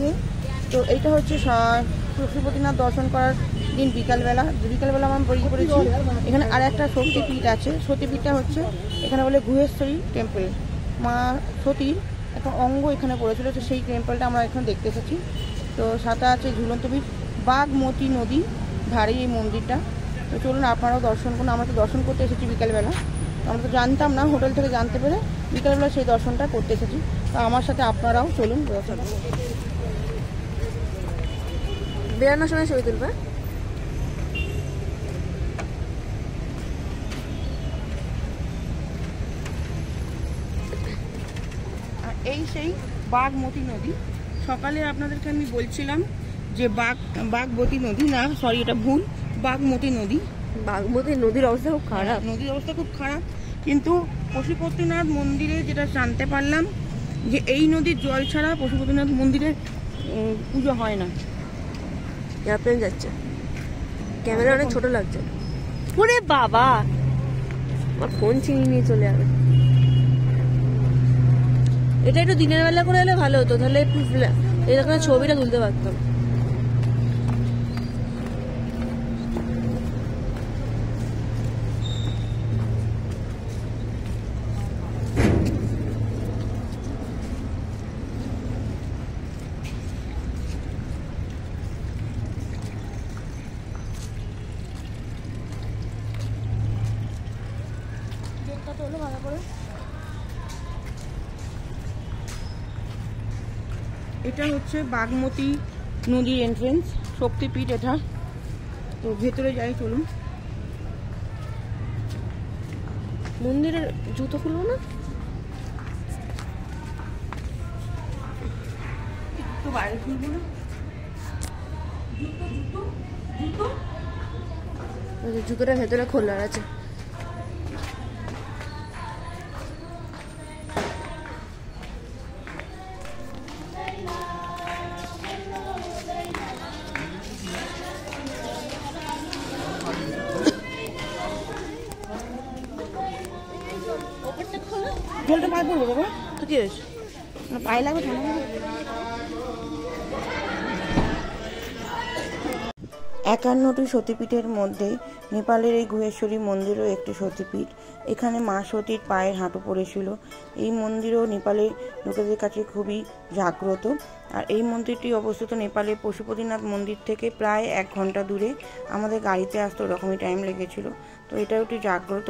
ওকে, তো এইটা হচ্ছে পশুপতিনাথ দর্শন করার দিন বিকালবেলা আমি বেরিয়ে পড়েছি। এখানে আর একটা শক্তিপীঠ আছে। সতীপীঠটা হচ্ছে এখানে বলে গুহেশ্বরী টেম্পল, মা সতীর একটা অঙ্গ এখানে পড়েছিল, তো সেই টেম্পলটা আমরা এখানে দেখতে এসেছি। তো সাথে আছে ঝুলন্ত বীজ, বাগমতী নদী ধারে এই মন্দিরটা। তো চলুন আপনারাও দর্শন করুন। আমরা তো দর্শন করতে এসেছি বিকালবেলা, আমরা তো জানতাম না, হোটেল থেকে জানতে পেরে বিকালবেলা সেই দর্শনটা করতে এসেছি। তো আমার সাথে আপনারাও চলুন দর্শন। বেরানোর সময় ছবি তুলবে। এই সেই বাগমতী নদী। সকালে আপনাদেরকে আমি বলছিলাম যে বাগমতী নদী না, সরি এটা ভুল, বাগমতী নদী। বাগমতী নদীর অবস্থা খুব খারাপ, নদীর অবস্থা খুব খারাপ। কিন্তু পশুপতিনাথ মন্দিরে যেটা জানতে পারলাম যে এই নদীর জল ছাড়া পশুপতিনাথ মন্দিরে পুজো হয় না। এয়ারপ্লেন যাচ্ছে, ক্যামেরা অনেক ছোট লাগছে। ওরে বাবা, আমার ফোন ছিনিয়ে নিয়ে চলে যাবে। এটা একটু দিনের বেলা করে এলে ভালো হতো, তাহলে একটু এরকম ছবিটা তুলতে পারতাম। এটা হচ্ছে বাগমতী নদীর এন্ট্রেন্স, শক্তিপীঠ এটা। তো ভেতরে যাই, চলুন। মন্দিরের জুতো খুলবো না, একটু বাইরে খুলবো না? জুতোটা ভেতরে খোলার আছে। জলটা পায়ে পড়বো বাবা, তো কি হয়েছে? পায়ে লাগবে ঠান্ডা। 51টি সতীপীঠের মধ্যে নেপালের এই গুহেশ্বরী মন্দিরও একটি সতীপীঠ। এখানে মা সতীর পায়ের হাঁটু পড়েছিল। এই মন্দিরও নেপালের লোকেদের কাছে খুবই জাগ্রত। আর এই মন্দিরটি অবস্থিত নেপালের পশুপতিনাথ মন্দির থেকে প্রায় 1 ঘন্টা দূরে। আমাদের গাড়িতে আসতে ওরকমই টাইম লেগেছিল। তো এটাও একটি জাগ্রত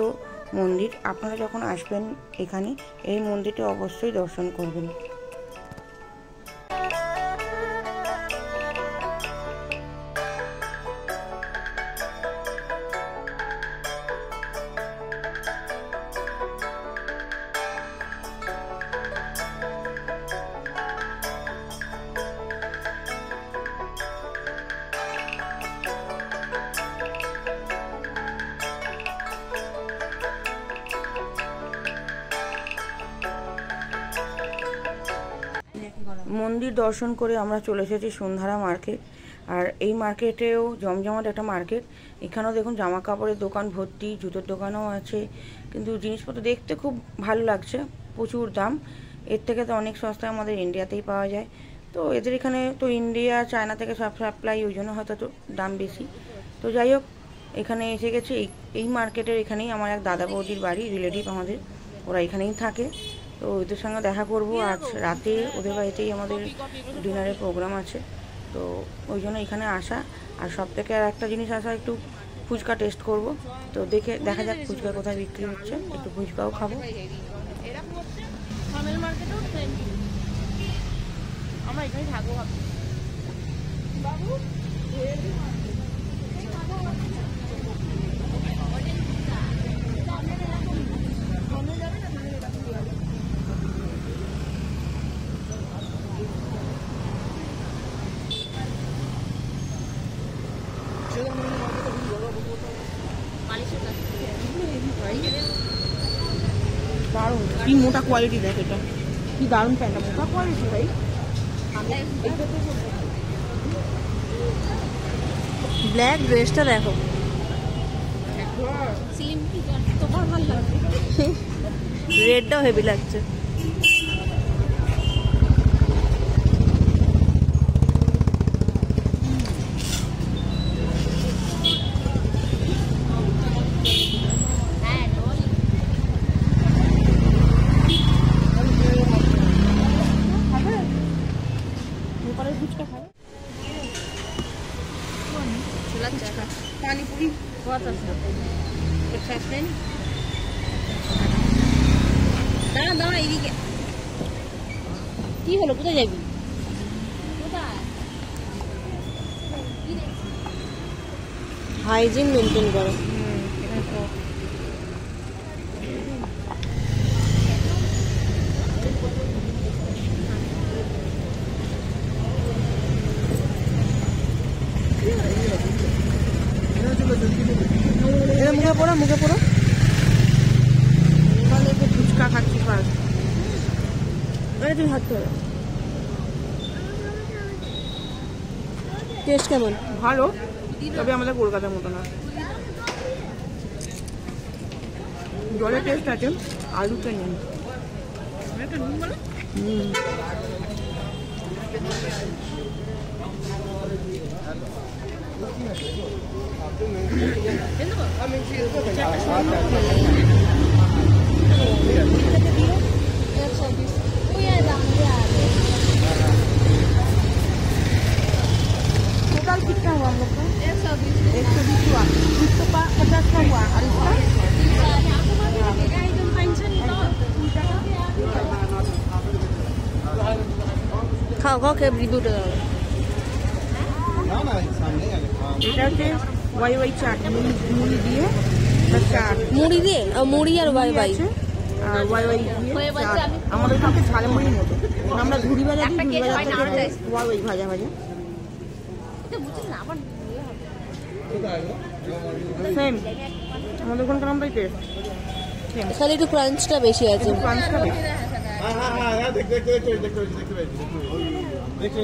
মন্দির। আপনারা যখন আসবেন এখানে এই মন্দিরটি অবশ্যই দর্শন করবেন। মন্দির দর্শন করে আমরা চলে এসেছি সন্ধ্যারা মার্কেট। আর এই মার্কেটেও জমজমাট একটা মার্কেট। এখানেও দেখুন জামা কাপড়ের দোকান ভর্তি, জুতোর দোকানও আছে। কিন্তু জিনিসপত্র দেখতে খুব ভালো লাগছে, প্রচুর দাম। এর থেকে তো অনেক সস্তায় আমাদের ইন্ডিয়াতেই পাওয়া যায়। তো এদের এখানে তো ইন্ডিয়া চায়না থেকে সব সাপ্লাই, ওই জন্য হয়তো তো দাম বেশি। তো যাই হোক, এখানে এসে গেছে। এই মার্কেটের এখানেই আমার এক দাদা বৌদির বাড়ি, রিলেটিভ আমাদের, ওরা এখানেই থাকে। তো ওদের সঙ্গে দেখা করব। আজ রাতে ওদের বাড়িতেই আমাদের ডিনারের প্রোগ্রাম আছে। তো ওই জন্য এখানে আসা। আর সব থেকে আর একটা জিনিস আসা, একটু ফুচকা টেস্ট করব। তো দেখা যাক ফুচকা কোথায় বিক্রি হচ্ছে, একটু ফুচকাও খাবো। আমরা এখানে থাকবো বাবু। দারুণ, কি মোটা কোয়ালিটি, দেখ এটা কি দারুণ প্যান্টটা, মোটা কোয়ালিটি ভাই। ব্ল্যাক ড্রেসটা দেখো, তোমার ভালো লাগছে। রেডটাও হেভি লাগছে। দাঁড়া দাঁড়া এইদিকে কি হলো কোথায় যাবি হাইজিন মেনটেন করো মুখে পড়ো তাহলে একটু ফুচকা খাচ্ছি ফার্স্ট। আরে তুমি হাত ধরো টেস্ট কেমন ভালো, তবে আমাদের কলকাতার মতো না। জলের টেস্ট আছে, আলুতে নেই। टोटल कितना हुआ हम लोग का? 120 हुआ। इसको 50 का हुआ और इसका খাও খাও খেয়ে ভিডিওটা দাও এটা হচ্ছে ওয়াই ওয়াই চাট, মুড়ি দিয়ে চাট, মুড়ি দিয়ে মুড়ি আর ওয়াই ওয়াই আর ওয়াই ওয়াই দিয়ে চাট। আমাদের কাছে ঝালমুড়ির মতো, আমরা ঝুড়ি ভাজা দিই, ঝুড়ি ভাজা থেকে ওয়াই ওয়াই ভাজা ভাজা সেম আমাদের ওখানকার আমরাই টেস্ট সেম, খালি একটু ক্রাঞ্চটা বেশি আছে ক্রাঞ্চটা বেশি। দেখতে